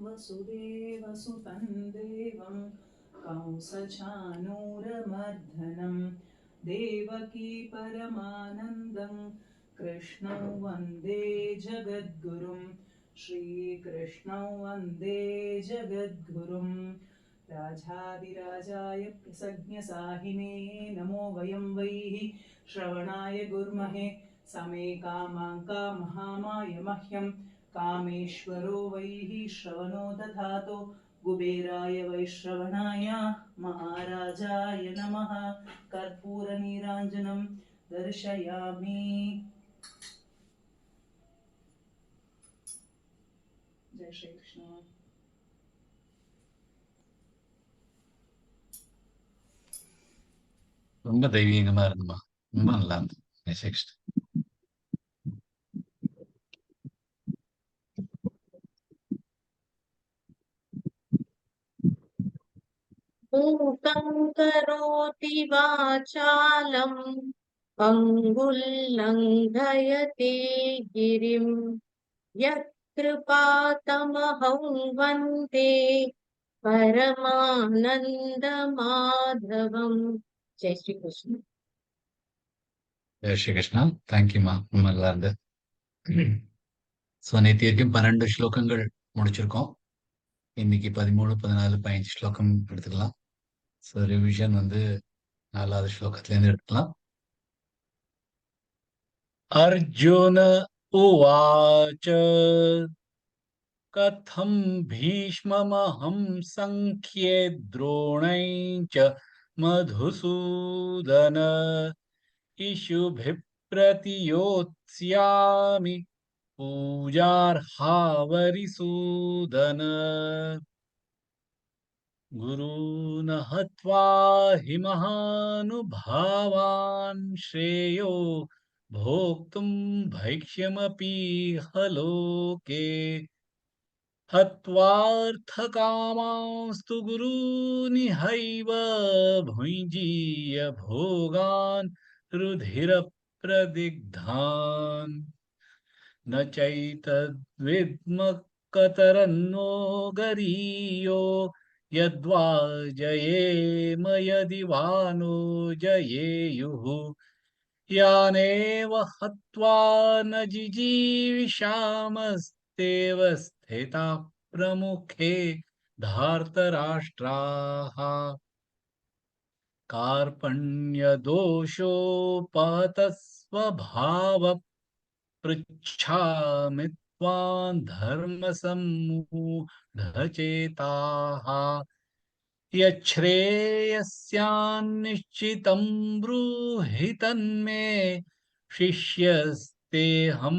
वसुदेवसुतं देवं कंसचानूरमर्दनं देवकी परमानन्दं कृष्णं वन्दे जगद्गुरुं श्रीकृष्णं वन्दे जगद्गुरुं राजाधिराजाय प्रसज्ञसाहिने नमो वयं वैः श्रवणाय गुर्महे समे कामां कामहामाय मह्यं कामेश्वरो वैः श्रवणो दधातो कुबेराय वैश्रवणाय महाराजाय नमः कर्पूरनीराञ्जनं दर्शयामि। जय श्री कृष्ण। ரொம்ப தெய்வீகமா இருந்துமா. ரொம்ப நல்லா இருந்தது. நெக்ஸ்ட். मूकं करोति वाचालं पङ्गुल्लङ्घयते गिरिं यत्कृपातमहं वन्दे परमानन्दमाधवम्। जय श्री कृष्ण। ஜெய் ஸ்ரீ கிருஷ்ணா. தேங்க்யூமா. ரொம்ப நல்லா இருந்தது. ஸோ நேற்று வரைக்கும் 12 ஸ்லோகங்கள் முடிச்சிருக்கோம். இன்னைக்கு 13, 14, 15 ஸ்லோகம் எடுத்துக்கலாம். ஸோ ரிவிஷன் 4வது ஸ்லோகத்திலேருந்து எடுத்துக்கலாம். அர்ஜுன உவாச்ச कथं भीष्ममहं सङ्ख्ये द्रोणै च मधुसूदन इषुभिः प्रतियोत्स्यामि पूजार्हावरिसूदन गुरून् हत्वा हि महानुभावान् श्रेयो भोक्तुं भैक्ष्यमपीह लोके हत्वार्थकामांस्तु गुरूनिहैव भुञ्जीय भोगान् रुधिरप्रदिग्धान् न चैतद्विद्मः कतरन्नो गरीयो यद्वा जयेम यदि वा नो जयेयुः यानेव हत्वा न जिजीविषामस्तेव स्थिता प्रमुखे धार्तराष्ट्राः कार्पण्यदोषोपहतस्वभाव पृच्छामि त्वां धर्मसम्मूढचेताः यच्छ्रेयस्यान्निश्चितं ब्रूहि तन्मे शिष्यस्तेऽहं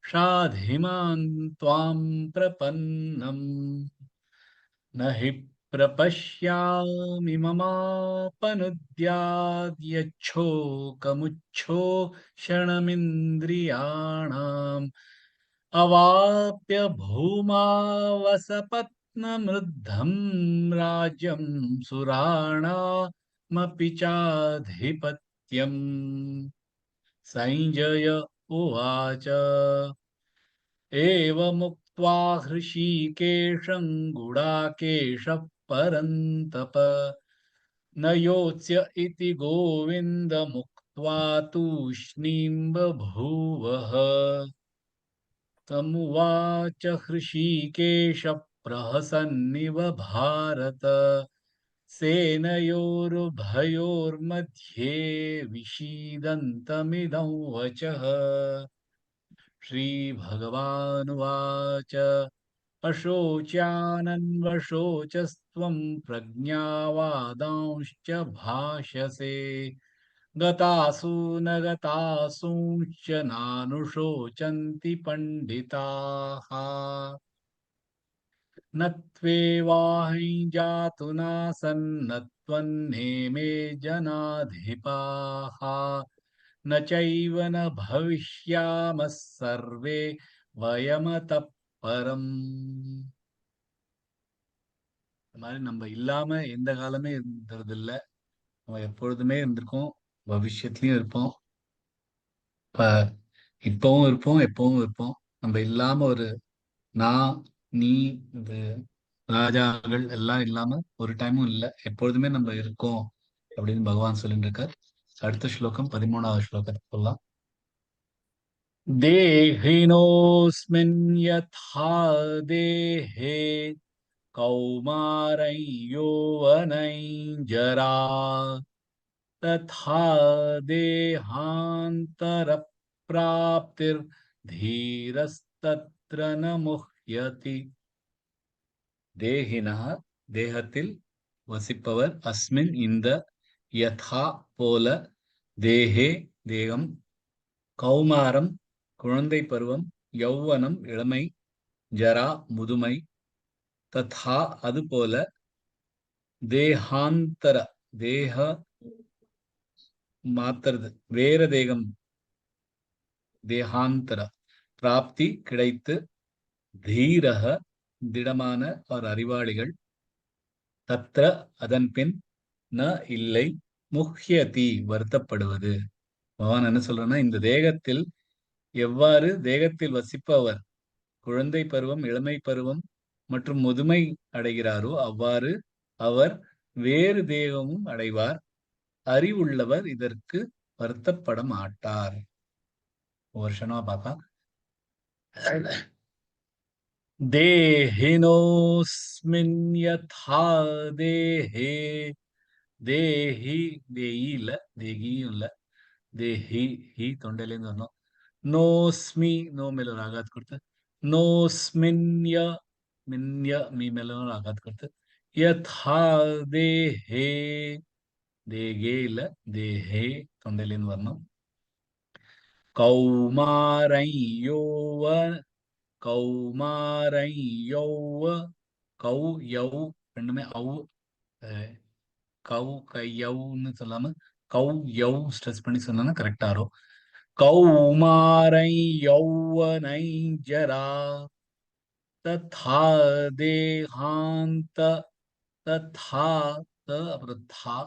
शाधिमान् त्वां प्रपन्नम् न हि प्रपश्यामि ममापनुद्याद्यच्छोकमुच्छोषणमिन्द्रियाणाम् अवाप्य भूमावसपत्नमृद्धं राज्यं सुराणामपि चाधिपत्यम्। संजय उवाच एवमुक्त्वा हृषीकेशं गुडाकेशः परन्तप न योत्स्य इति गोविन्दमुक्त्वा तूष्णीं बभूवः तमुवाच हृषीकेशः प्रहसन्निव भारत सेनयोरुभयोर्मध्ये विषीदन्तमिदं वचः श्रीभगवानुवाच अशोच्यानन्वशोचस्त्वं प्रज्ञावादांश्च भाषसे गतासु न गतासूंश्च नानुशोचन्ति पण्डिताः न त्वेवाहि जातु नासन्न त्वन्नेमे जनाधिपाः न चैव न भविष्यामः सर्वे वयमतः परम्. இந்த மாதிரி நம்ம இல்லாம எந்த காலமே இருந்தது இல்ல. நம்ம எப்பொழுதுமே இருந்திருக்கோம், பவிஷ்யத்துலயும் இருப்போம், இப்பவும் இருப்போம், எப்பவும் இருப்போம். நம்ம இல்லாம ஒரு நான், நீ இந்த ராஜாக்கள் எல்லாம் இல்லாம ஒரு டைமும் இல்லை, எப்பொழுதுமே நம்ம இருக்கோம் அப்படின்னு பகவான் சொல்லிட்டு இருக்கார். அடுத்த ஸ்லோகம் 13வது ஸ்லோகத்தை சொல்லலாம். தேஹினோஸ்மின் யதா தேஹே கௌமாரை யௌவனை ஜரா तथा देहांतर प्राप्तिर धीरस्तत्र न मुह्यति. தேகினா தேகத்தில் வசிப்பவர், அஸ்மின் இந்த, யதா போல, தேஹே தேகம், கௌமாரம் குழந்தை பருவம், யௌவனம் இளமை, ஜரா முதுமை, ததா அதுபோல, தேகாந்தர தேக மாத்துறது வேற தேகம், தேகாந்தர பிராப்தி கிடைத்து, தீரக திடமான ஒரு அறிவாளிகள், தத்ர அதன் பின், ந இல்லை, முஹ்யதி வருத்தப்படுவது. பகவான் என்ன சொல்றன்னா, இந்த தேகத்தில் எவ்வாறு தேகத்தில் வசிப்பவர் குழந்தை பருவம் இளமை பருவம் மற்றும் முதுமை அடைகிறாரோ அவ்வாறு அவர் வேறு தேகமும் அடைவார். அறிவுள்ளவர் இதற்கு வருத்தப்பட மாட்டார். வருஷமா பாப்பா. தேஹினோஸ்மின் யதா தேஹே, தேஹி தேயி இல்ல, தேகியும் இல்ல, தேஹி ஹி தொண்டையிலேருந்து வரணும். நோஸ்மி நோ மேல ஒரு ஆகாத் கொடுத்து, நோஸ்மின்ய மின்ய மீ மேல ஒரு ஆகாத் கொடுத்து, யதா தேஹே தேகே இல்ல, தேஹே தொண்டையிலேருந்து வரணும். கௌமாரை யௌவ கௌ யௌ ரெண்டுமே ஔ, கௌ கையவுன்னு சொல்லாம கௌ யௌ ஸ்ட்ரெஸ் பண்ணி சொன்னா கரெக்டா வரும். கௌமாரை யௌவனை ஜரா ததா தேஹாந்த, ததா அப்புறம் தா,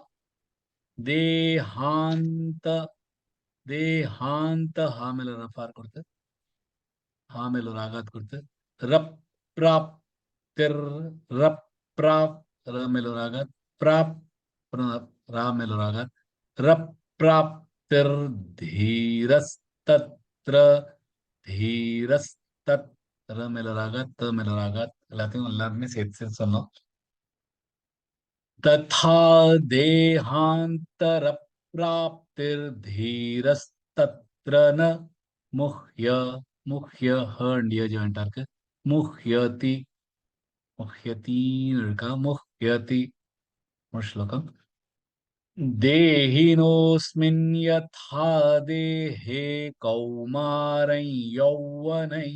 தேஹாந்த தேஹாந்த ஹா மேல ரஃபார் கொடுத்து, ஹா மேல ஒரு ஆகாத் கொடுத்து, ரப் பிராப் திர், ரப் பிராப் ர மேல ஒரு ஆகாத், பிராப் ரா மேல ஒரு ஆகாத், ரப் பிராப் திர் தீரஸ்தத்ர, தீரஸ்தத் ர மேல ஒரு ஆகாத், த மேல ஒரு ஆகாத், எல்லாத்தையும் எல்லாருமே சேர்த்து சொன்னோம். तथा देहांतर प्राप्तिर धीरस्तत्र न मुह्य, मुह्य हंडिय जॉइंट आर्क, मुह्यति मुह्यति का मुह्यति. श्लोकम देहिनोस्मिन् यथा देहे कौमारै यौवनै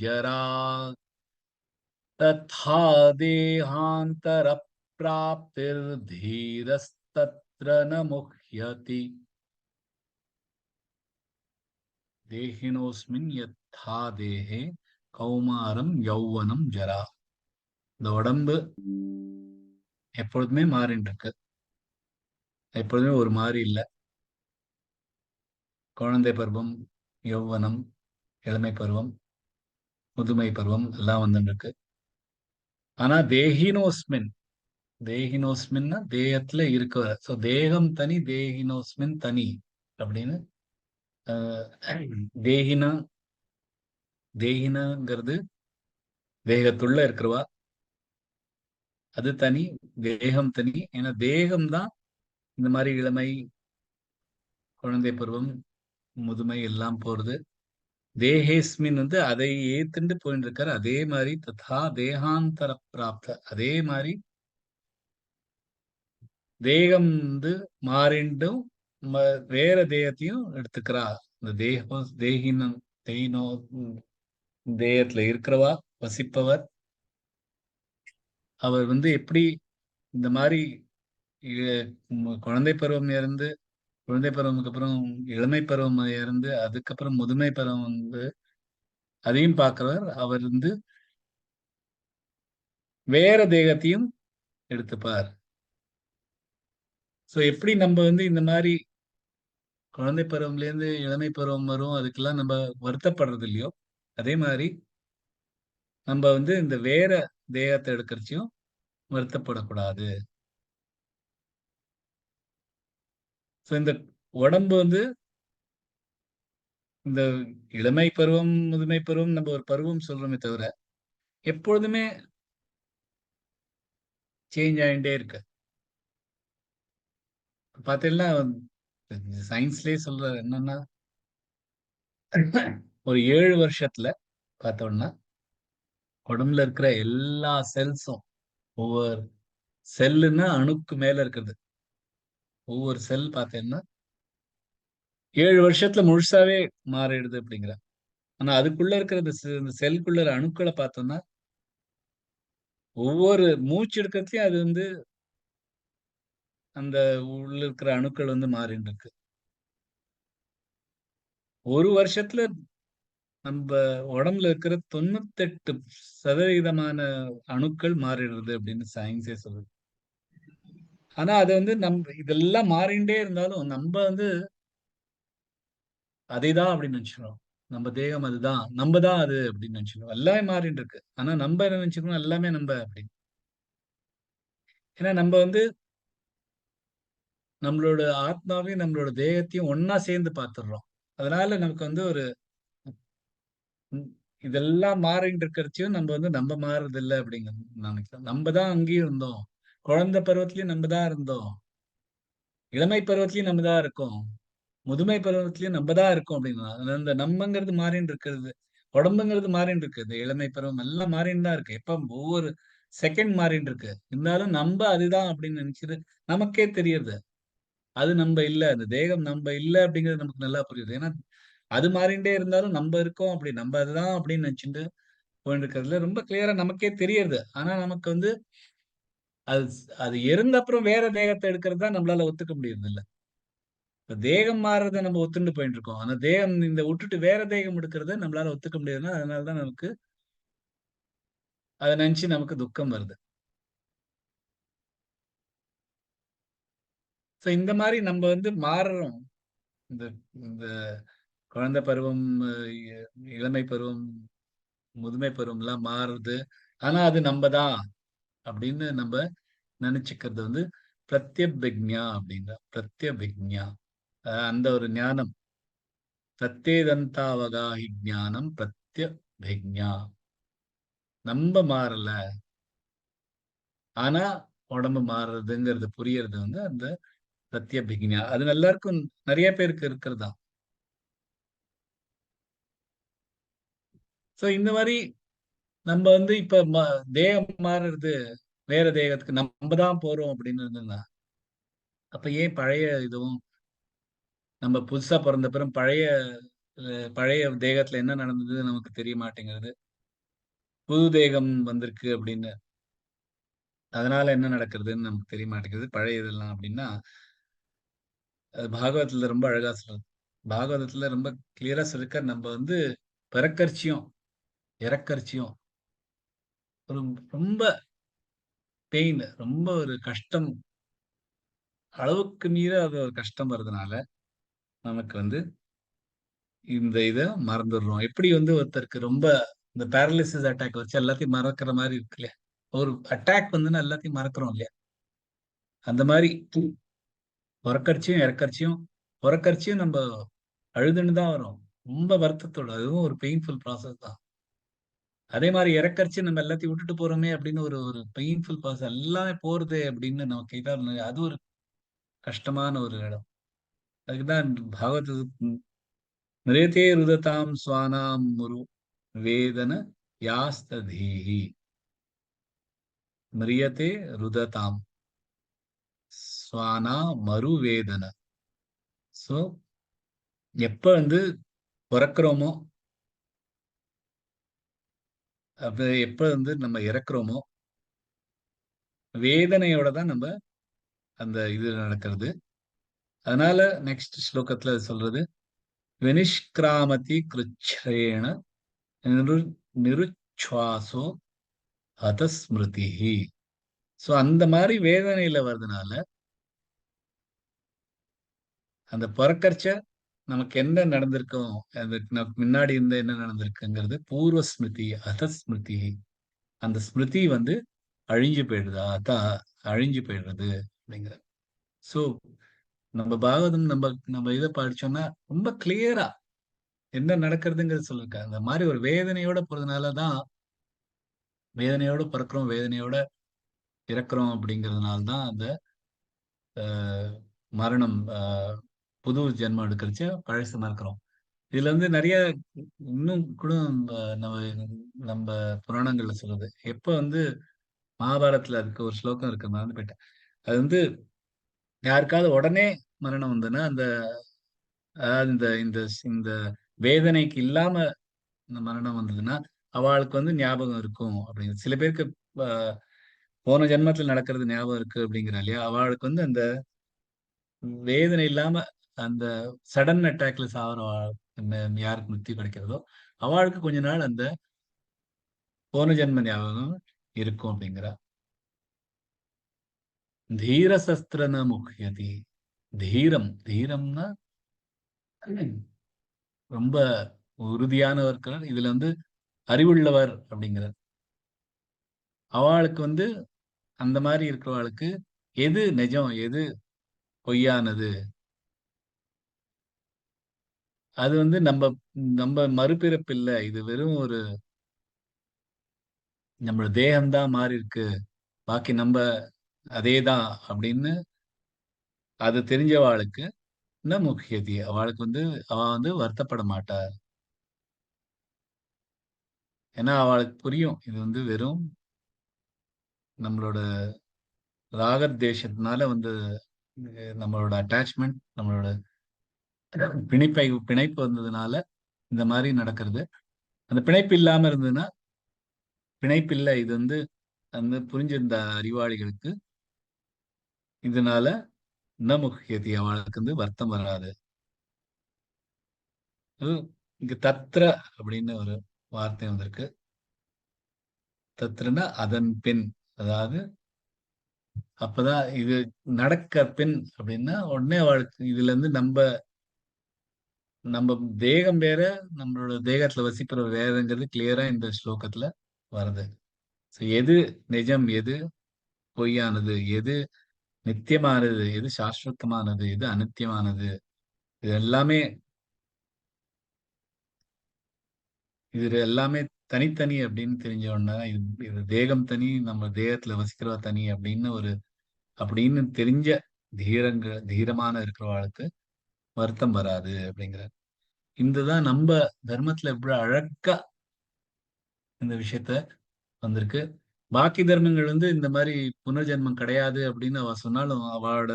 जरा तथा देहांतर प्राप्तिर धीरस्तत्र न मुह्यति. தேஹினோஸ்மின் யதா தேஹே கௌமாரம் யௌவனம் ஜரா. இந்த உடம்பு எப்பொழுதுமே மாறிட்டு இருக்கு, எப்பொழுதுமே ஒரு மாதிரி இல்லை. குழந்தை பருவம், யௌவனம், இளமை பருவம், முதுமை பருவம் எல்லாம் வந்துட்டு இருக்கு. ஆனா தேஹினோஸ்மின், தேஹினோஸ்மின்னா தேகத்துல இருக்கிற, சோ தேகம் தனி, தேஹினோஸ்மின் தனி அப்படின்னு. தேஹினா தேஹினாங்கிறது தேகத்துள்ள இருக்கிறவா, அது தனி, தேகம் தனி. ஏன்னா தேகம் தான் இந்த மாதிரி இளமை, குழந்தை பருவம், முதுமை எல்லாம் போறது. தேஹேஸ்மின் வந்து அதை ஏத்துண்டு போயிட்டு இருக்காரு. அதே மாதிரி ததா தேகாந்தர பிராப்த, அதே மாதிரி தேகம் வந்து மாறிண்டும் வேற தேகத்தையும் எடுத்துக்கிறா. இந்த தேகினம் தேயினோ தேகத்துல இருக்கிறவா, வசிப்பவர், அவர் வந்து எப்படி இந்த மாதிரி குழந்தை பருவம் இருந்து, குழந்தை பருவமுக்கு அப்புறம் இளமை பருவம் இருந்து, அதுக்கப்புறம் முதுமை பருவம் வந்து அதையும் பார்க்கிறவர். அவர் வந்து வேற தேகத்தையும் எடுத்துப்பார். சோ எப்படி நம்ம வந்து இந்த மாதிரி குழந்தை பருவம்ல இருந்து இளமை பருவம் வரும், அதுக்கெல்லாம் நம்ம வருத்தப்படுறது இல்லையோ, அதே மாதிரி நம்ம வந்து இந்த வேற தேகத்தை எடுக்கிறச்சையும் வருத்தப்படக்கூடாது. ஸோ இந்த உடம்பு வந்து இந்த இளமை பருவம், முதுமை பருவம் நம்ம ஒரு பருவம் சொல்றோமே தவிர, எப்பொழுதுமே சேஞ்ச் ஆயிட்டே இருக்கு. பார்த்தீங்கன்னா, சயின்ஸ்லயே சொல்றாரு என்னன்னா, ஒரு 7 வருஷத்துல பார்த்தோம்னா, உடம்புல இருக்கிற எல்லா செல்ஸும் ஒவ்வொரு செல்லுன்னா அணுக்கு மேல இருக்கிறது. ஒவ்வொரு செல் பார்த்தீங்கன்னா, 7 வருஷத்துல முழுசாவே மாறிடுது அப்படிங்கிறார். ஆனா அதுக்குள்ள இருக்கிற இந்த செல்குள்ள அணுக்கள பார்த்தோம்னா, ஒவ்வொரு மூச்சு எடுக்கிறதுலயும் அது வந்து அந்த உள்ள இருக்கிற அணுக்கள் வந்து மாறின்னு இருக்கு. 1 வருஷத்துல நம்ப உடம்புல இருக்கிற 98% அணுக்கள் மாறிடுது அப்படின்னு சயின்ஸே சொல்லுது. ஆனா அது வந்து இதெல்லாம் மாறிண்டே இருந்தாலும் நம்ம வந்து அதேதான் அப்படின்னு நினைச்சுக்கிறோம். நம்ம தேகம் அதுதான். நம்ம தான் அது அப்படின்னு நினைச்சுக்கிறோம். எல்லாமே மாறிட்டு இருக்கு. ஆனா நம்ம என்ன நினைச்சுக்கிறோம் எல்லாமே நம்ம அப்படின்னு. ஏன்னா நம்ம வந்து நம்மளோட ஆத்மாவையும் நம்மளோட தேகத்தையும் ஒண்ணா சேர்ந்து பார்த்துடுறோம். அதனால நமக்கு வந்து ஒரு ம், இதெல்லாம் மாறிட்டு இருக்கிறச்சையும் நம்ம வந்து நம்ம மாறுறது இல்லை அப்படிங்க நினைக்கிறோம். நம்ம தான் அங்கேயும் இருந்தோம். குழந்தை பருவத்திலயும் நம்ம தான் இருந்தோம். இளமை பருவத்திலயும் நம்ம தான் இருக்கோம். முதுமை பருவத்திலயும் நம்ம தான் இருக்கோம் அப்படின்னா அந்த நம்மங்கிறது மாறின்னு இருக்கிறது. உடம்புங்கிறது மாறின்னு இருக்குது. இளமை பருவம் எல்லாம் மாறின்னு தான் இருக்கு. எப்ப ஒவ்வொரு செகண்ட் மாறின்னு இருக்கு. இருந்தாலும் நம்ம அதுதான் அப்படின்னு நினைச்சது நமக்கே தெரியுது. அது நம்ம இல்ல. அந்த தேகம் நம்ம இல்ல அப்படிங்கிறது நமக்கு நல்லா புரியுது. ஏன்னா அது மாறிண்டே இருந்தாலும் நம்ம இருக்கோம் அப்படி நம்ம அதுதான் அப்படின்னு நினைச்சுட்டு போயிட்டு இருக்கிறதுல ரொம்ப கிளியரா நமக்கே தெரியுது. ஆனா நமக்கு வந்து அது அது இறந்த அப்புறம் வேற தேகத்தை எடுக்கிறது தான் நம்மளால ஒத்துக்க முடியறது இல்ல. இப்ப தேகம் மாறுறத நம்ம ஒத்துண்டு போயிட்டு இருக்கோம். ஆனா தேகம் இந்த விட்டுட்டு வேற தேகம் எடுக்கிறத நம்மளால ஒத்துக்க முடியாதுன்னா அதனாலதான் நமக்கு அதை நினைச்சு நமக்கு துக்கம் வருது. சோ இந்த மாதிரி நம்ம வந்து மாறுறோம். இந்த இந்த குழந்தை பருவம், இளமை பருவம், முதுமை பருவம் எல்லாம் மாறுது. ஆனா அது நம்ம தான் அப்படின்னு நம்ம நினைச்சுக்கிறது வந்து பிரத்யபிக்ஞா அப்படிங்கிற பிரத்யபிக்ஞா. அந்த ஒரு ஞானம் பிரத்யேதந்தாவகாஹி ஞானம் பிரத்யபிக்ஞா. நம்ம மாறல. ஆனா உடம்பு மாறுறதுங்கிறது புரியறது வந்து அந்த பிரத்யபிக்ஞா. அது எல்லாருக்கும் நிறைய பேருக்கு இருக்கிறதா. சோ இந்த மாதிரி நம்ம வந்து இப்ப தேகம் மாறுறது வேற தேகத்துக்கு நம்ம தான் போறோம் அப்படின்னு இருந்ததுன்னா அப்ப ஏன் பழைய இதுவும் நம்ம புதுசா பிறந்த பிறகு பழைய தேகத்துல என்ன நடந்தது நமக்கு தெரிய மாட்டேங்கிறது. புது தேகம் வந்திருக்கு அப்படின்னு அதனால என்ன நடக்கிறதுன்னு நமக்கு தெரிய மாட்டேங்குது பழைய இதெல்லாம் அப்படின்னா அது பாகவதத்துல ரொம்ப அழகா சொல்றது. பாகவதத்துல ரொம்ப கிளியரா சொல்லிருக்க நம்ம வந்து பிறக்கரிச்சியும் இறக்கரிச்சியும் ஒரு ரொம்ப பெயின் ரொம்ப ஒரு கஷ்டம் அளவுக்கு மீற அது ஒரு கஷ்டம் வர்றதுனால நமக்கு வந்து இந்த இதை மறந்துடுறோம். எப்படி வந்து ஒருத்தருக்கு ரொம்ப இந்த பேரலிசிஸ் அட்டாக் வச்சு எல்லாத்தையும் மறக்கிற மாதிரி இருக்கு இல்லையா? ஒரு அட்டாக் வந்துன்னா எல்லாத்தையும் மறக்கிறோம் இல்லையா? அந்த மாதிரி பிறக்கரிச்சியும் இறக்கரிச்சியும் பிறக்கரிச்சியும் நம்ம அழுதுன்னு தான் வரும். ரொம்ப வருத்தத்தோட அதுவும் ஒரு பெயின்ஃபுல் ப்ராசஸ் தான். அதே மாதிரி இறக்கரிச்சு நம்ம எல்லாத்தையும் விட்டுட்டு போறோமே அப்படின்னு ஒரு ஒரு பெயின்ஃபுல் ப்ராசஸ் எல்லாமே போறது அப்படின்னு நமக்கு இதா அது ஒரு கஷ்டமான ஒரு இடம். அதுக்குதான் பாகவத நிரேதே ருததாம் ஸ்வானாம் முரு வேதன யாஸ்ததீஹி மிரியதே ருததாம் ஸ்வானா மறு வேதன. சோ எப்ப வந்து பிறக்கிறோமோ அப்ப எப்ப வந்து நம்ம இறக்குறோமோ வேதனையோட தான் நம்ம அந்த இது நடக்கிறது. அதனால நெக்ஸ்ட் ஸ்லோகத்துல அது சொல்றது வினிஷ்கிராமதி கிருச்சேண நிரு நிருச்வாசோ ஹதஸ்மிருதிஹி. சோ அந்த மாதிரி வேதனையில வர்றதுனால அந்த பிறக்கறச்ச நமக்கு என்ன நடந்திருக்கும், அதுக்கு நமக்கு முன்னாடி இருந்த என்ன நடந்திருக்குங்கிறது பூர்வ ஸ்மிருதி, அதஸ்மிருதி. அந்த ஸ்மிருதி வந்து அழிஞ்சு போயிடுதா, அதான் அழிஞ்சு போயிடுறது அப்படிங்கிற. ஸோ நம்ம பாகவதம் நம்ம நம்ம இதை படிச்சோம்னா ரொம்ப கிளியரா என்ன நடக்கிறதுங்கிறது சொல்லிருக்காங்க. அந்த மாதிரி ஒரு வேதனையோட போறதுனால தான் வேதனையோட பிறக்கிறோம், வேதனையோட இறக்குறோம் அப்படிங்கிறதுனால தான் அந்த மரணம், புது ஜென்மம் எடுக்கிறச்சு பழசு மறக்கிறோம். இதுல வந்து நிறைய இன்னும் கூட நம்ம நம்ம புராணங்கள்ல சொல்லுது. எப்ப வந்து மகாபாரதத்துல அதுக்கு ஒரு ஸ்லோகம் இருக்கு, மறந்து போயிட்டேன். அது வந்து யாருக்காவது உடனே மரணம் வந்ததுன்னா அந்த அதாவது இந்த இந்த இந்த வேதனைக்கு இல்லாம இந்த மரணம் வந்ததுன்னா அவளுக்கு வந்து ஞாபகம் இருக்கும் அப்படின்னு. சில பேருக்கு ஆஹ், போன ஜென்மத்துல நடக்கிறது ஞாபகம் இருக்கு அப்படிங்கிற இல்லையா, அவளுக்கு வந்து அந்த வேதனை இல்லாம அந்த சடன் அட்டாக்ல சாவர யாருக்கு முக்தி கிடைக்கிறதோ அவளுக்கு கொஞ்ச நாள் அந்த போன ஜென்ம ஞாபகம் இருக்கும் அப்படிங்கிறா. தீர சஸ்திரன முக்கியதி. தீரம்னா ரொம்ப உறுதியானவர். இதுல வந்து அறிவுள்ளவர் அப்படிங்கிறார். அவளுக்கு வந்து அந்த மாதிரி இருக்கிறவளுக்கு எது நிஜம், எது பொய்யானது, அது வந்து நம்ம நம்ம மறுபிறப்பு இல்ல, இது வெறும் ஒரு நம்மளோட தேகம்தான் மாறி இருக்கு, பாக்கி நம்ம அதேதான் அப்படின்னு அது தெரிஞ்சவாளுக்கு என்ன முக்கியதி, அவளுக்கு வந்து அவ வந்து வருத்தப்பட மாட்டா. ஏன்னா அவளுக்கு புரியும் இது வந்து வெறும் நம்மளோட ராகத்வேஷத்தினால வந்து நம்மளோட அட்டாச்மெண்ட், நம்மளோட பிணைப்பு வந்ததுனால இந்த மாதிரி நடக்கிறது. அந்த பிணைப்பு இல்லாம இருந்ததுன்னா, பிணைப்பு இல்ல இது வந்து அந்த புரிஞ்சிருந்த அறிவாளிகளுக்கு இதனால ந முக்கியதி, அவளுக்கு வந்து வருத்தம் வராது. இங்க தத்ர அப்படின்னு ஒரு வார்த்தை வந்திருக்கு. தத்ரனா அதன் பின், அதாவது அப்பதான் இது நடக்க பின் அப்படின்னா உடனே அவளுக்கு இதுல இருந்து நம்ம நம்ம தேகம் வேற, நம்மளோட தேகத்துல வசிப்பவர் வேறங்கிறது கிளியரா இந்த ஸ்லோகத்துல வருது. எது நிஜம், எது பொய்யானது, எது நித்தியமானது, எது சாஸ்வதமானது, எது அனித்தியமானது, இது எல்லாமே இது எல்லாமே தனித்தனி அப்படின்னு தெரிஞ்ச உடனே இது இது தேகம் தனி, நம்ம தேகத்துல வசிக்கிறவா தனி அப்படின்னு தெரிஞ்ச தீரமான இருக்கிறவாளுக்கு வருத்தம் வராது அப்படிங்கிறார். இந்ததான் நம்ம தர்மத்துல எவ்வளவு அழகா இந்த விஷயத்த வந்திருக்கு. பாக்கி தர்மங்கள் வந்து இந்த மாதிரி புனர்ஜென்மம் கிடையாது அப்படின்னு அவ சொன்னாலும் அவளோட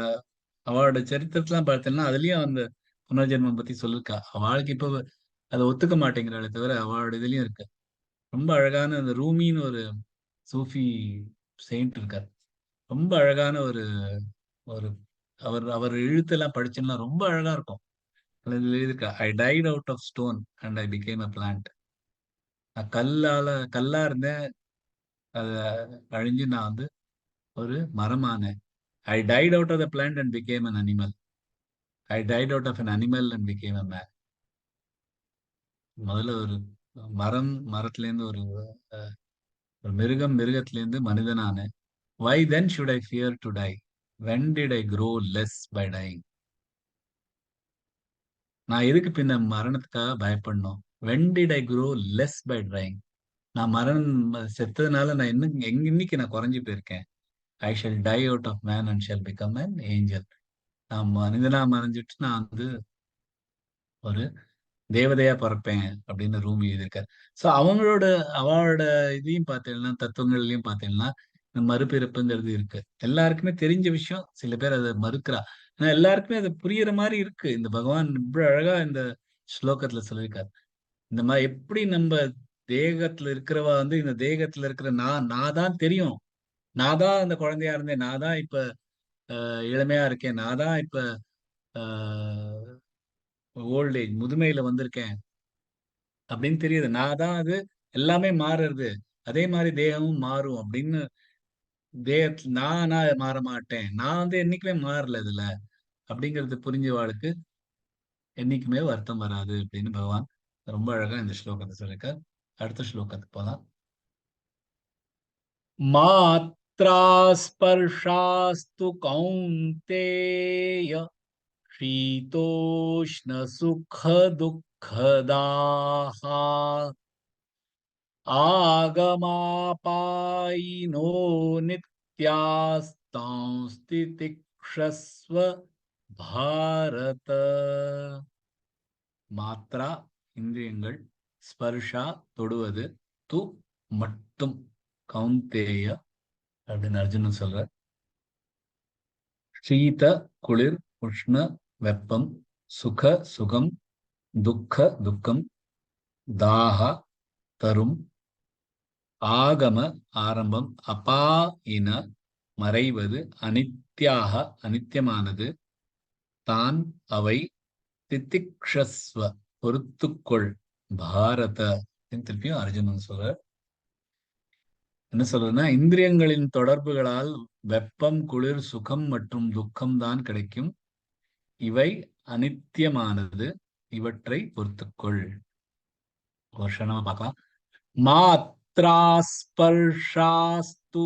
அவளோட சரித்திரத்தெல்லாம் பார்த்தேன்னா அதுலயும் அந்த புனர்ஜென்மம் பத்தி சொல்லிருக்கா. அவளுக்கு இப்ப அதை ஒத்துக்க மாட்டேங்கிறாளே தவிர அவளோட இதுலயும் இருக்கு. ரொம்ப அழகான அந்த ரூமின்னு ஒரு சூஃபி செயின்ட் இருக்கார். ரொம்ப அழகான ஒரு ஒரு அவர் அவர் எழுத்தெல்லாம் படிச்சோம்னா ரொம்ப அழகா இருக்கும். அதுல எழுதியிருக்கா, I died out of stone and I became a plant. நான் கல்லா இருந்தேன், அத அழிஞ்சு நான் வந்து ஒரு மரமானேன். I died out of the plant and became an animal. I died out of an animal and became a man. முதல்ல ஒரு மரத்திலேருந்து ஒரு மிருகத்திலேருந்து மனிதனானேன். Why then should I fear to die? When did I grow less by dying? நான் எதுக்கு பின்ன மரணத்துக்காக பயப்படணும்? When did I grow less by dying? நான் செத்ததுனால நான் இன்னைக்கு நான் குறைஞ்சு போயிருக்கேன். I shall die out of man and shall become an angel. நான் மனிதனா மறைஞ்சிட்டு நான் வந்து ஒரு தேவதையா பிறப்பேன் அப்படின்னு ரூமி எழுதியிருக்காரு. சோ அவளோட இதையும் பார்த்தீங்கன்னா, தத்துவங்கள்லயும் பார்த்தீங்கன்னா இந்த மறுபிறப்புங்கிறது இருக்கு. எல்லாருக்குமே தெரிஞ்ச விஷயம். சில பேர் அதை மறுக்கிறா. ஆனா எல்லாருக்குமே அது புரியுற மாதிரி இருக்கு. இந்த பகவான் இவ்வளவு அழகா இந்த ஸ்லோகத்துல சொல்லியிருக்காரு. இந்த மாதிரி எப்படி நம்ம தேகத்துல இருக்கிறவா வந்து இந்த தேகத்துல இருக்கிற நான் தான் தெரியும். நான் தான் அந்த குழந்தையா இருந்தேன். நான் தான் இப்ப இளமையா இருக்கேன். நான் தான் இப்ப ஓல்ட் ஏஜ் முதுமையில வந்திருக்கேன் அப்படின்னு தெரியுது. நான் தான் அது எல்லாமே மாறுறது. அதே மாதிரி தேகமும் மாறும் அப்படின்னு தேகத்துல நான் மாற மாட்டேன். நான் வந்து என்னைக்குமே மாறல இதுல அப்படிங்கிறது புரிஞ்சவாளுக்கு என்னைக்குமே வருத்தம் வராது அப்படின்னு பகவான் ரொம்ப அழகா இந்த ஸ்லோகத்தை சொல்லியிருக்கார். அடுத்த ஸ்லோகத்துக்கு போலாம். மாத்ரா ஸ்பர்ஷாஸ்து கௌந்தேய शीतोष्ण सुख दुःखदाः आगमापायिनो नित्यास्तांस्ति तिक्षस्व भारत. மாத்ரா இந்திரியங்கள், ஸ்பர்ஷா தொடுவது, து மட்டும், கௌந்தேய அப்படின்னு அர்ஜுனன் சொல்ற, சீத குளிர், உஷ்ண வெப்பம், சுக சுகம், துக்க துக்கம், தாக தரும், ஆகம ஆரம்பம், அபாயின மறைவது, அனித்யாக அனித்தியமானது, தான் அவை, திதிக்ஷஸ்வ பொறுத்துக்கொள், பாரத திருப்பியும் அர்ஜுனன் சொல்ற. என்ன சொல்றதுன்னா, இந்திரியங்களின் தொடர்புகளால் வெப்பம், குளிர், சுகம் மற்றும் துக்கம் தான் கிடைக்கும். இவை அனித்தியமானது, இவற்றை பொறுத்துக்கொள். ஒரு க்ஷணமா பார்க்கலாம். மாத்ரா ஸ்பர்ஷாஸ்து,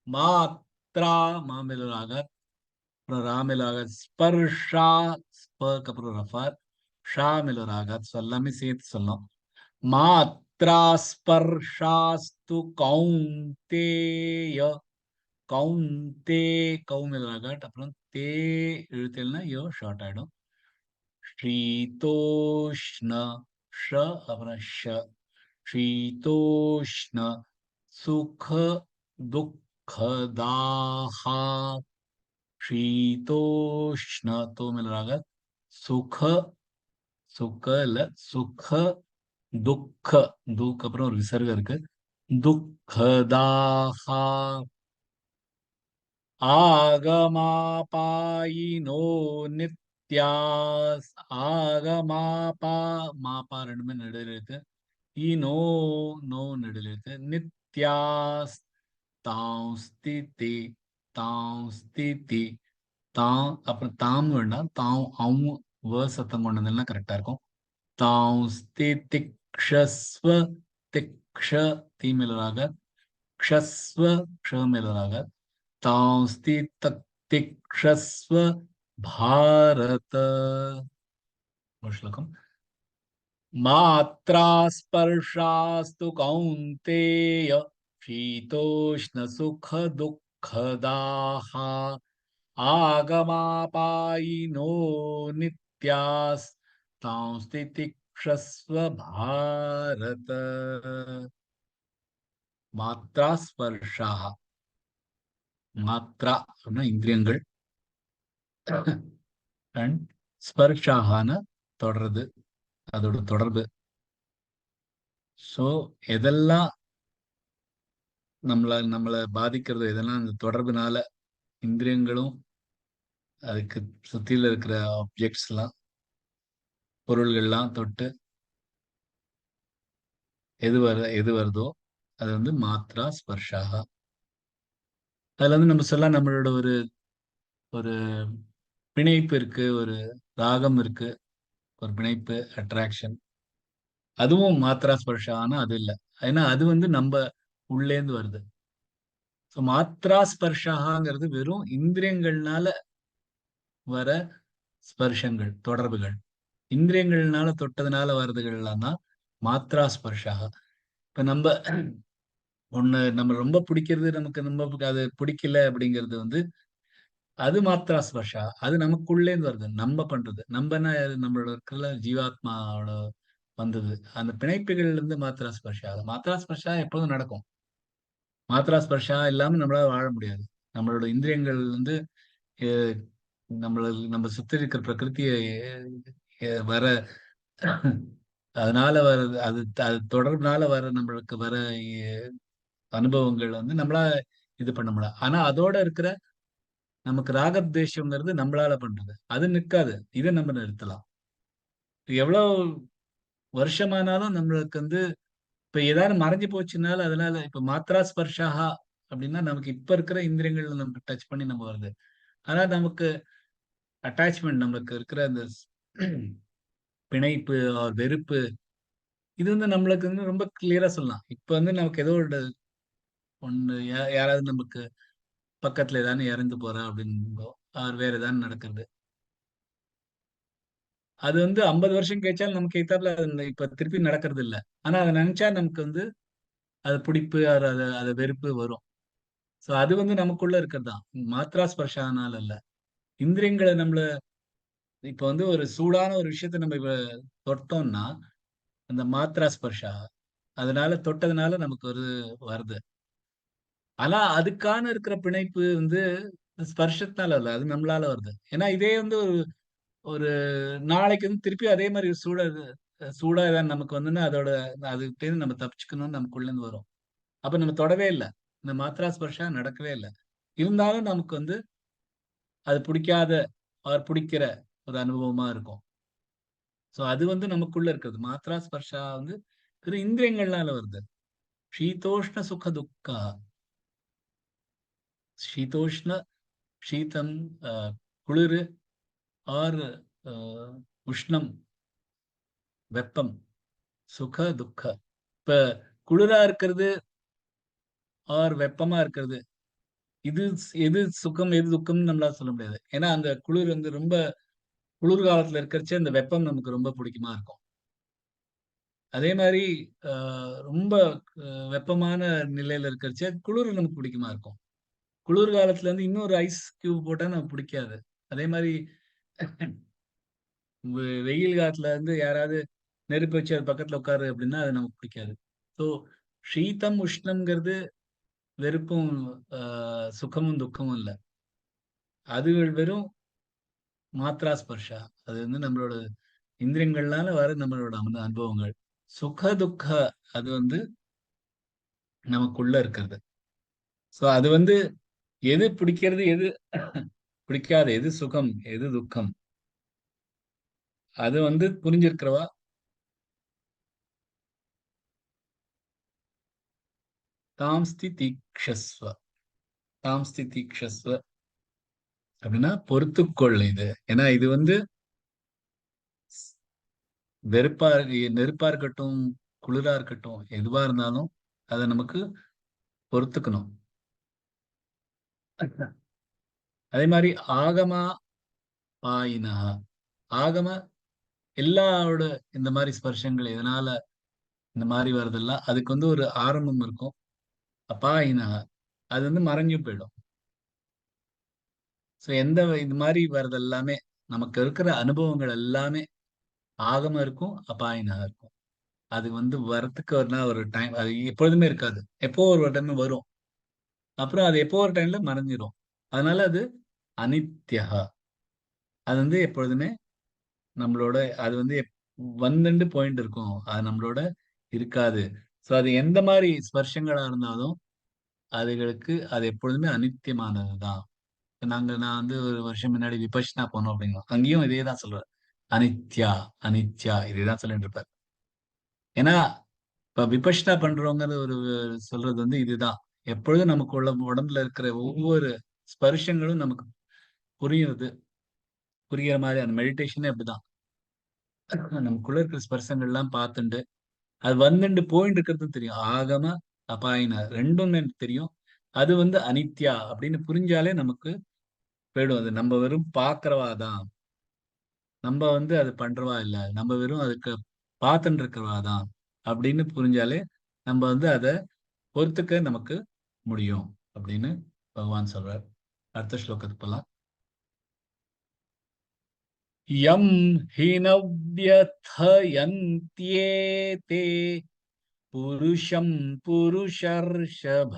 மாத்ரா மாமிலாக, அப்புறம் ராமிலாக, ஸ்பர்ஷா ஸ்பர்க்கு அப்புறம் ரஃபார், ஷா மிலராக, எல்லாமே சேர்த்து சொல்லணும். மாத்ரா ஸ்பர்ஷாஸ்து கௌந்தேய, கௌந்தே கௌமிலாக, அப்புறம் தே எழுத்தல்னா யோ ஷார்ட் ஆயிடும். ஷீதோஷ்ண ஷ அப்புறம் ஷ, ஷீதோஷ்ண சுக துக்கதாஹா, ஷீதோஷ்ண தோ மிலராக, சுக சுக இல்ல சுக துக்க, துக்கு அப்புறம் ஒரு விசர்கம் இருக்கு, துக்கதாஹா ஆகமாபாயினோ நித்யாஸ், ஆகமாபா மாபா ரெண்டுமே நடுவில் இருக்கு, ஈனோ நோ நடுவில் இருக்கு, நித்யாஸ் தாம் ஸ்திதி, தாம் ஸ்திதி, தாம் அப்புறம் தாம் வேண்டாம், தாம் அவங்க சத்தம் கொண்டு வந்தெல்லாம் கரெக்டா இருக்கும். தாம் ஸ்திதிக்ஷஸ்வ, திக்ஷ தீமிலராக, க்ஷஸ்வ க்ஷமிலராக, தாம் ஸ்திதிக்ஷஸ்வ பாரத. ஸ்லோகம். மாத்ரா ஸ்பர்ஷாஸ்து கௌந்தேய ஷீதோஷ்ண சுக துக்கதாஹ ஆகமாபாயினோ நித்யாஸ் தாம் ஸ்திதிக்ஷஸ்வ பாரத. மாத்ரா ஸ்பர்ஷாஹ, மாத்ரா அப்படின்னா இந்திரியங்கள், அண்ட் ஸ்பர்ஷாஹான தொடர்றது, அதோட தொடர்பு. சோ எதெல்லாம் நம்மளை பாதிக்கிறது, எதெல்லாம் அந்த தொடர்புனால இந்திரியங்களும் அதுக்கு சுத்தில இருக்கிற ஆப்ஜெக்ட்ஸ் எல்லாம், பொருள்கள்லாம் தொட்டு எது வருதோ அது வந்து மாத்ரா ஸ்பர்ஷாக. அதுல வந்து நம்ம சொல்ல நம்மளோட ஒரு ஒரு பிணைப்பு இருக்கு, ஒரு ராகம் இருக்கு, ஒரு பிணைப்பு, அட்ராக்ஷன், அதுவும் மாத்ரா ஸ்பர்ஷானா அது இல்லை. ஏன்னா அது வந்து நம்ம உள்ளேந்து வருது. ஸோ மாத்ரா ஸ்பர்ஷாங்கிறது வெறும் இந்திரியங்கள்னால வர ஸ்பர்ஷங்கள், தொடர்புகள். இந்திரியங்கள்னால தொட்டதுனால வர்றதுகள்லாம் தான் மாத்ரா ஸ்பர்ஷாக. இப்ப நம்ம நம்ம ரொம்ப பிடிக்கிறது, நமக்கு ரொம்ப அது பிடிக்கல அப்படிங்கிறது வந்து அது மாத்ரா ஸ்பர்ஷா. அது நமக்குள்ளேந்து வருது, நம்ம பண்றது. நம்மனா நம்மளோட இருக்கிற ஜீவாத்மாவோட வந்தது. அந்த பிணைப்புகள்ல இருந்து மாத்ரா ஸ்பர்ஷா. மாத்ரா ஸ்பர்ஷா எப்போதும் நடக்கும். மாத்ரா ஸ்பர்ஷா இல்லாம நம்மளால வாழ முடியாது. நம்மளோட இந்திரியங்கள் வந்து நம்ம சுத்தி இருக்கிற பிரகிருத்திய வர, அதனால வர, அது தொடர்புனால வர நம்மளுக்கு வர அனுபவங்கள் வந்து நம்மளா இது பண்ண முடியாது. ஆனா அதோட இருக்கிற நமக்கு ராகத்வேஷங்கிறது நம்மளால பண்றது, அது நிற்காது. இதை நம்ம நிறுத்தலாம். எவ்வளவு வருஷமானாலும் நம்மளுக்கு வந்து இப்ப ஏதாவது மறைஞ்சு போச்சுனால, அதனால இப்ப மாத்ரா ஸ்பர்ஷாஹா அப்படின்னா நமக்கு இப்ப இருக்கிற இந்திரியங்கள்ல நமக்கு டச் பண்ணி நம்ம வருது. ஆனா நமக்கு அட்டாச்மெண்ட், நமக்கு இருக்கிற அந்த பிணைப்பு வெறுப்பு, இது வந்து நம்மளுக்கு வந்து ரொம்ப கிளியரா சொல்லலாம். இப்ப வந்து நமக்கு ஏதோ ஒண்ணு யாராவது நமக்கு பக்கத்துல ஏதாவது இறந்து போறா அப்படின்னு வேற ஏதாவது நடக்குது, அது வந்து 50 வருஷம் கழிச்சாலும் நமக்கு எத்தாப்புல இப்ப திருப்பி நடக்கிறது இல்ல. ஆனா அதை நினைச்சா நமக்கு வந்து அது பிடிப்பு, அது வெறுப்பு வரும். சோ அது வந்து நமக்குள்ள இருக்கிறது தான், மாத்ரா ஸ்பர்ஷானால இல்ல. இந்திரியங்களை நம்மள இப்ப வந்து ஒரு சூடான ஒரு விஷயத்த நம்ம தொட்டோம்னா அந்த மாத்ரா ஸ்பர்ஷா, அதனால தொட்டதுனால நமக்கு ஒரு வருது. ஆனா அதுக்கான இருக்கிற பிணைப்பு வந்து ஸ்பர்ஷத்தினால இல்ல, அது நம்மளால வருது. ஏன்னா இதே வந்து ஒரு ஒரு நாளைக்கு வந்து திருப்பி அதே மாதிரி சூடா ஏதாவது நமக்கு வந்துன்னா அதோட அதுக்கிட்டேருந்து நம்ம தப்பிச்சுக்கணும்னு நமக்குள்ள இருந்து வரும். அப்ப நம்ம தொடவே இல்ல. இந்த மாத்ரா ஸ்பர்ஷா நடக்கவே இல்ல. இருந்தாலும் நமக்கு வந்து அது பிடிக்காத பிடிக்கிற ஒரு அனுபவமா இருக்கும். சோ அது வந்து நமக்குள்ள இருக்கிறது. மாத்ரா ஸ்பர்ஷா வந்து இந்திரியங்கள்னால வருது. ஷீதோஷ்ண சுக துக்கா. ஷீதோஷ்ண, ஷீதம் குளிர், ஆர் உஷ்ணம் வெப்பம், சுக துக்க. இப்ப குளிரா இருக்கிறது ஆர் வெப்பமா இருக்கிறது, இது எது சுகம் எது துக்கம்னு நம்மளால சொல்ல முடியாது. ஏன்னா அந்த குளிர் வந்து ரொம்ப குளிர்காலத்துல இருக்கிறச்சே அந்த வெப்பம் நமக்கு ரொம்ப பிடிக்குமா இருக்கும். அதே மாதிரி ரொம்ப வெப்பமான நிலையில இருக்கிறச்சே குளிர் நமக்கு பிடிக்குமா இருக்கும். குளிர்காலத்துல இருந்து இன்னொரு ஐஸ் கியூப் போட்டா நமக்கு பிடிக்காது. அதே மாதிரி வெயில் காலத்துல இருந்து யாராவது நெருப்பு வச்சு அது பக்கத்துல உட்காரு அப்படின்னா அது நமக்கு பிடிக்காது. ஸோ ஷீதம் உஷ்ணம்ங்கிறது வெறுப்பும் சுகமும் துக்கமும் இல்ல. அது வெறும் மாத்ரா ஸ்பர்ஷா. அது வந்து நம்மளோட இந்திரியங்கள்னால வர நம்மளோட அனுபவங்கள். சுக துக்க அது வந்து நமக்குள்ள இருக்கிறது. சோ அது வந்து எது பிடிக்கிறது, எது பிடிக்காது, எது சுகம், எது துக்கம், அது வந்து புரிஞ்சிருக்கிறவா தாம்ஸ்தி தீக்ஷஸ்வ. தாம்ஸ்தி தீக்ஷஸ்வ அப்படின்னா பொறுத்துக்கொள் இது. ஏன்னா இது வந்து வெறுப்பா நெருப்பா இருக்கட்டும், குளிரா இருக்கட்டும், எதுவா இருந்தாலும் அதை நமக்கு பொறுத்துக்கணும். அதே மாதிரி ஆகமா பாயினா, ஆகம எல்லாரோட இந்த மாதிரி ஸ்பர்ஷங்கள் எதனால இந்த மாதிரி வருதெல்லாம் அதுக்கு வந்து ஒரு ஆரம்பம் இருக்கும். அப்பாயினா அது வந்து மறைஞ்சு போயிடும். ஸோ இது மாதிரி வர்றது எல்லாமே நமக்கு இருக்கிற அனுபவங்கள் எல்லாமே ஆகம இருக்கும், அபாயினா இருக்கும். அது வந்து வரத்துக்கு ஒரு டைம், அது எப்பொழுதுமே இருக்காது. எப்போ ஒரு டைம் வரும், அப்புறம் அது எப்போ ஒரு டைம்ல மறைஞ்சிரும். அதனால அது அனித்யா. அது வந்து எப்பொழுதுமே நம்மளோட அது வந்து வந்துண்டு பாயிண்ட் இருக்கும், அது நம்மளோட இருக்காது. ஸோ அது எந்த மாதிரி ஸ்பர்ஷங்களா இருந்தாலும் அதுகளுக்கு அது எப்பொழுதுமே அனித்தியமானதுதான். நான் வந்து ஒரு வருஷம் முன்னாடி விபஷ்னா போனோம் அப்படிங்களா, அங்கேயும் இதே தான் சொல்றாரு. அனித்யா அனித்யா இதேதான் சொல்லிட்டு இருப்பார். ஏன்னா இப்ப விபஷ்னா பண்றவங்க ஒரு சொல்றது வந்து இதுதான். எப்பொழுதும் நமக்கு உடம்புல இருக்கிற ஒவ்வொரு ஸ்பர்ஷங்களும் நமக்கு புரியுறது, புரியுற மாதிரி அந்த மெடிடேஷனே அப்படிதான். நமக்குள்ள இருக்கிற ஸ்பர்சங்கள் எல்லாம் பார்த்துண்டு அது வந்துட்டு போயிட்டு இருக்கிறது தெரியும். ஆகம அபாயின ரெண்டும் எனக்கு தெரியும். அது வந்து அனித்யா அப்படின்னு புரிஞ்சாலே நமக்கு போயிடும். அது நம்ம வெறும் பார்க்கிறவா தான், நம்ம வந்து அது பண்றவா இல்ல, நம்ம வெறும் அதுக்கு பார்த்துட்டு இருக்கிறவா தான் அப்படின்னு புரிஞ்சாலே நம்ம வந்து அதை பொறுத்துக்க நமக்கு முடியும் அப்படின்னு பகவான் சொல்றார். அடுத்த ஸ்லோகத்துக்கு போலாம். யம் ஹினவ்யதயந்த்யேதே புருஷம் புருஷர்ஷப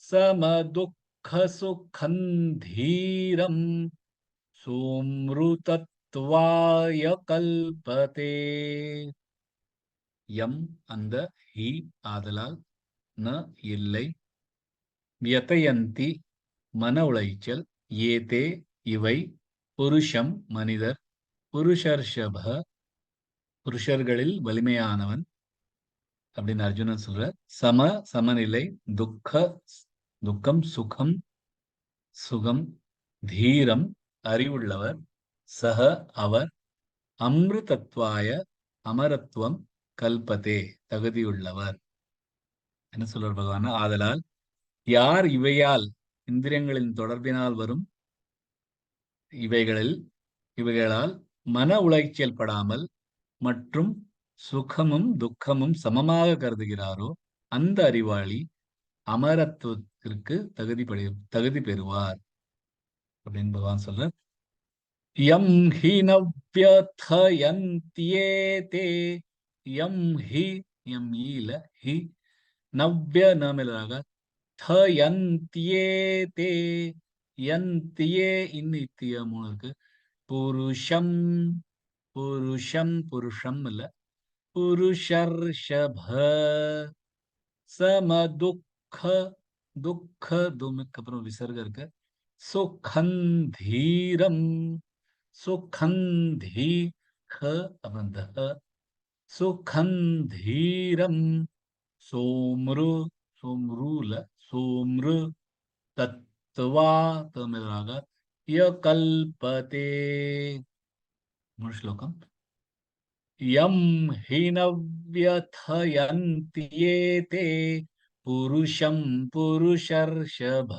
சமதுக்கசுகம் தீரம் சோம்ருதத்வாய கல்பதே. யம் அந்த, ஹி ஆதலால், ந இல்லை, வியதயந்தி மன உளைச்சல், ஏதே இவை, புருஷம் மனிதர், புருஷர்ஷப புருஷர்களில் வலிமையானவன் அப்படின்னு அர்ஜுனன் சொல்ற, சமநிலை, துக்கம் சுகம் சுகம், தீரம் அறிவுள்ளவர், சக அவர், அமிர்தத்வாய அமரத்துவம் கல்பதே, தகுதியுள்ளவர். என்ன சொல்றார் பகவான்? ஆதலால் யார் இவையால் இந்திரியங்களின் தொடர்பினால் வரும் இவைகளால் மன உளைச்சல் படாமல் மற்றும் சுகமும் துக்கமும் சமமாக கருதுகிறாரோ அந்த அறிவாளி அமரத்துவத்திற்கு தகுதி பெறுவார் அப்படின்னு பகவான் சொல்ற. யம் ஹி நவ்யதயந்த்யேதே, யம் ஹி, யம் ஈல ஹி, நவ்ய நாமலாக தயந்த்யேதே, யந்தியே இன்னித்திய 3 இருக்கு. புருஷம், புருஷம் இல்ல, புருஷர்ஷப சமதுக்க, துக்க துமுக்கு அப்புறம் விசர்க இருக்கு. சுகந்தீரம், சுகந்தீ அப்புறம் தஹ, சுகந்தீரம் சோம்ரு, சோம்ருல சோம்ரு தத்வா தமிழாக யகல்பதே. ஸ்லோகம். யம் ஹினவ்யதயந்த்யேதே புருஷம் புருஷர்ஷப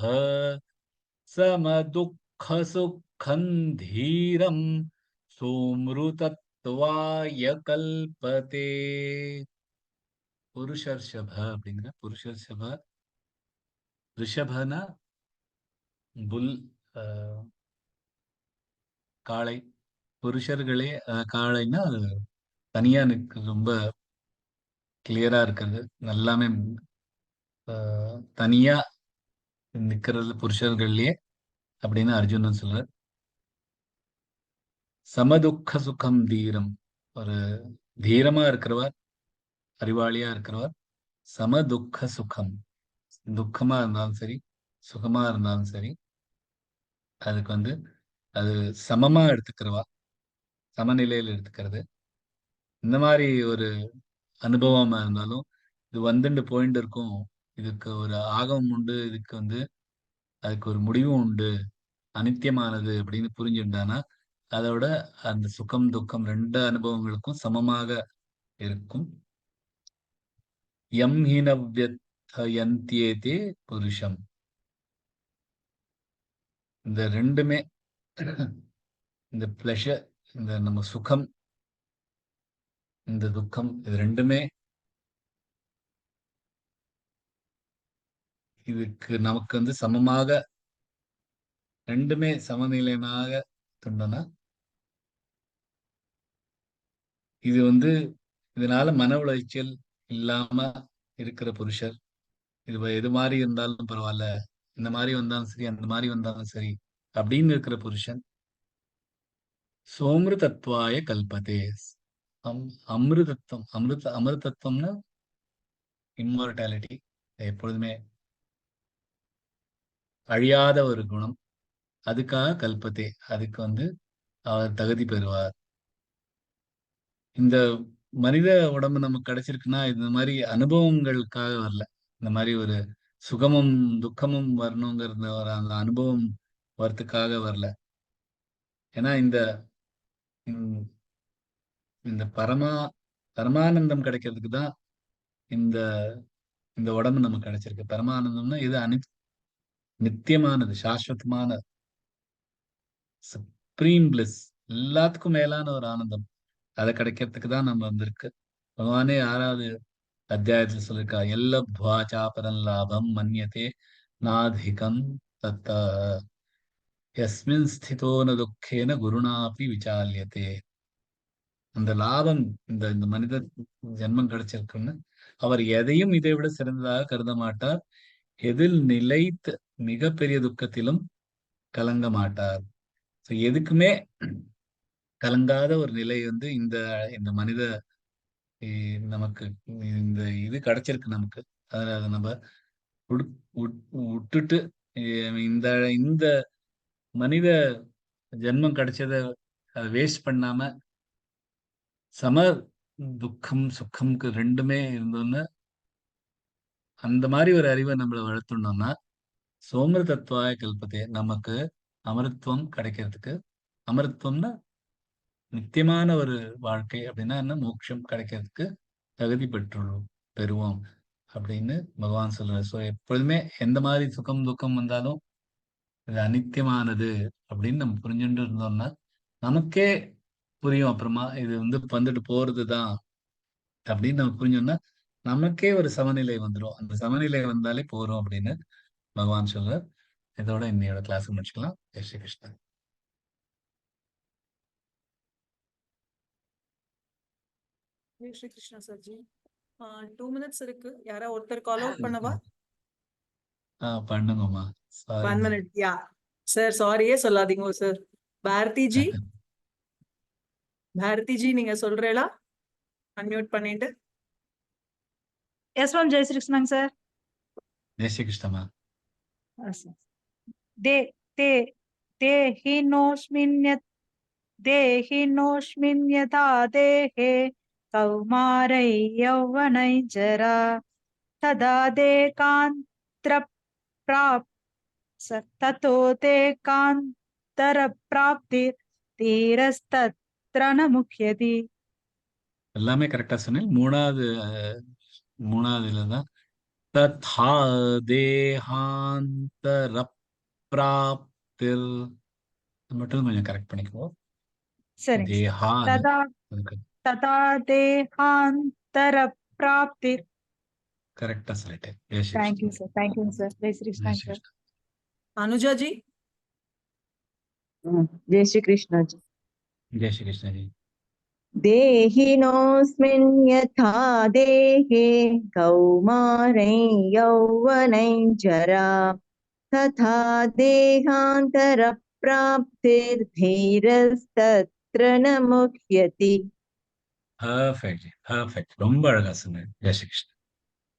சமதுக்க சுகந்தீரம் சோம்ருதத்வாய கல்பதே. புருஷர்ஷப அப்படிங்கிற புருஷர்ஷப, ரிஷபனா புல், காளை. புருஷர்களே காளைன்னா தனியா நிற்கு, ரொம்ப கிளியரா இருக்கிறது, எல்லாமே தனியா நிக்கிறது புருஷர்கள்லயே அப்படின்னு அர்ஜுனன் சொல்றார். சமதுக்க சுகம் தீரம், ஒரு தீரமா இருக்கிறவர், அறிவாளியா இருக்கிறவர். சமதுக்க சுகம், துக்கமா இருந்தாலும் சரி சுகமா இருந்தாலும் சரி அதுக்கு அது சமமா எடுத்துக்கிறவா, சமநிலையில் எடுத்துக்கிறது. இந்த மாதிரி ஒரு அனுபவமா இருந்தாலும் இது வந்துட்டு போயிட்டு இருக்கும். இதுக்கு ஒரு ஆகமம் உண்டு, இதுக்கு அதுக்கு ஒரு முடிவும் உண்டு, அனித்தியமானது அப்படின்னு புரிஞ்சுட்டானா அதோட அந்த சுகம் துக்கம் 2 அனுபவங்களுக்கும் சமமாக இருக்கும். யம் ஹினவ்யதயந்த்யேதே புருஷம். இந்த ரெண்டுமே, இந்த பிளஷர், இந்த நம்ம சுகம், இந்த துக்கம், இது ரெண்டுமே இதுக்கு நமக்கு சமமாக, ரெண்டுமே சமநிலையாக துண்டனா இது இதனால மன உளைச்சல் இல்லாம இருக்கிற புருஷர். இது எது மாதிரி இருந்தாலும் பரவாயில்ல, இந்த மாதிரி வந்தாலும் சரி அந்த மாதிரி வந்தாலும் சரி அப்படின்னு இருக்கிற புருஷன் சோமிருதத்வாய கல்பதே. அமிர்தத்துவம், அமிர்தத்துவம்னா இம்மார்டாலிட்டி, எப்பொழுதுமே அழியாத ஒரு குணம். அதுக்காக கல்பத்தே, அதுக்கு அவர் தகுதி பெறுவார். இந்த மனித உடம்பு நமக்கு கிடைச்சிருக்குன்னா இந்த மாதிரி அனுபவங்களுக்காக வரல, இந்த மாதிரி ஒரு சுகமும் துக்கமும் வரணுங்கிறத ஒரு அந்த அனுபவம் வரத்துக்காக வரல. ஏன்னா இந்த பரமானந்தம் கிடைக்கிறதுக்கு தான் இந்த இந்த உடம்பு நமக்கு கிடைச்சிருக்கு. பரமானந்தம்னா இது நித்தியமானது, சாஸ்வதமான, சுப்ரீம் பிளிஸ், எல்லாத்துக்கும் மேலான ஒரு ஆனந்தம். அதை கிடைக்கிறதுக்கு தான் நம்ம வந்திருக்கு. பகவானே 6வது அத்தியாயத்தில் சொல்லியிருக்கா, எல்லப்த்வா சாபரம் லாபம் மன்யதே நாதிகம் தத்த யஸ்மின் ஸ்திதோ ந துக்கேன குருணாபி விசால்யதே. அந்த லாபம், இந்த இந்த மனித ஜென்மம் கிடைச்சிருக்குன்னு அவர் எதையும் இதை விட சிறந்ததாக கருத மாட்டார். எதில் நிலைத்து மிகப்பெரிய துக்கத்திலும் கலங்க மாட்டார். எதுக்குமே கலங்காத ஒரு நிலை இந்த இந்த மனித நமக்கு இந்த இது கிடைச்சிருக்கு நமக்கு. அதை நம்ம விட்டுட்டு இந்த இந்த மனித ஜென்மம் கிடைச்சத அதை வேஸ்ட் பண்ணாம சம துக்கம் சுக்கம்க்கு 2மே இருந்தோன்னு அந்த மாதிரி ஒரு அறிவை நம்மளை வளர்த்துட்டோம்னா சோமிருதத்வாய கல்பத்தே, நமக்கு அமிர்தத்துவம் கிடைக்கிறதுக்கு, அமிர்தத்துவம்னா நித்தியமான ஒரு வாழ்க்கை அப்படின்னா என்ன, மோட்சம் கிடைக்கிறதுக்கு தகுதி பெறுவோம் அப்படின்னு பகவான் சொல்றாரு. ஸோ எப்பொழுதுமே எந்த மாதிரி சுகம் துக்கம் வந்தாலும் இது அனித்தியமானது அப்படின்னு நம்ம புரிஞ்சுட்டு இருந்தோம்னா நமக்கே புரியும். அப்புறமா இது வந்துட்டு போறதுதான் அப்படின்னு நம்ம புரிஞ்சோம்னா நமக்கே ஒரு சமநிலை வந்துடும். அந்த சமநிலை வந்தாலே போறோம் அப்படின்னு பகவான் சொல்றார். இதோட இன்னையோட கிளாஸ் முடிச்சுக்கலாம். ஜெய் ஸ்ரீ கிருஷ்ணா. ஜெய் ஸ்ரீ கிருஷ்ணா சார்ஜி. 2 minutes இருக்கு. யாரா ஒருத்தர் கால் அவுட் பண்ணவா? பண்ணுங்கம்மா. Sorry 1 minute. யா சார், சாரியே சொல்லாதீங்க சார். பாரதி ஜி, பாரதி ஜி நீங்க சொல்றீங்களா? அன்மியூட் பண்ணிட்டு. Yes, ma'am. Jai Shri Krishna, sir. Jai Sri கிருஷ்ணமா. Yes, sir. देहिनोऽस्मिन् यथा देहे कौमारै यौवनै जरा तदा ततो देकान्तरप्राप्तिर्धीरस्तत्र न मुह्यति. எல்லாமே கரெக்டா சொன்னேன். மூணாவதுல தான் ததா தேகாந்தர பிராப்திர் மட்டும் கொஞ்சம் கரெக்ட் பண்ணிக்குவோம். சரிங்க sir. தேஹா तदा देहान्तरप्राप्तिर्. கரெக்டா சொல்லிட்டேன். Jai Shri Thank you, Krishna. sir. Thank you, sir. Jai Shri Krishna, Jai Shri sir. Krishna. Anuja ji. Jai Shri Krishna ji. Jai Shri Krishna ji. देहिनोऽस्मिन् यथा देहे कौमारै यौवनै जरा तथा देहान्तरप्राप्तिर्धीरस्तत्र न मुह्यति. பர்ஃபெக்ட், ரொம்ப அழகா சொன்னேன். ஜெய் ஸ்ரீ கிருஷ்ணா.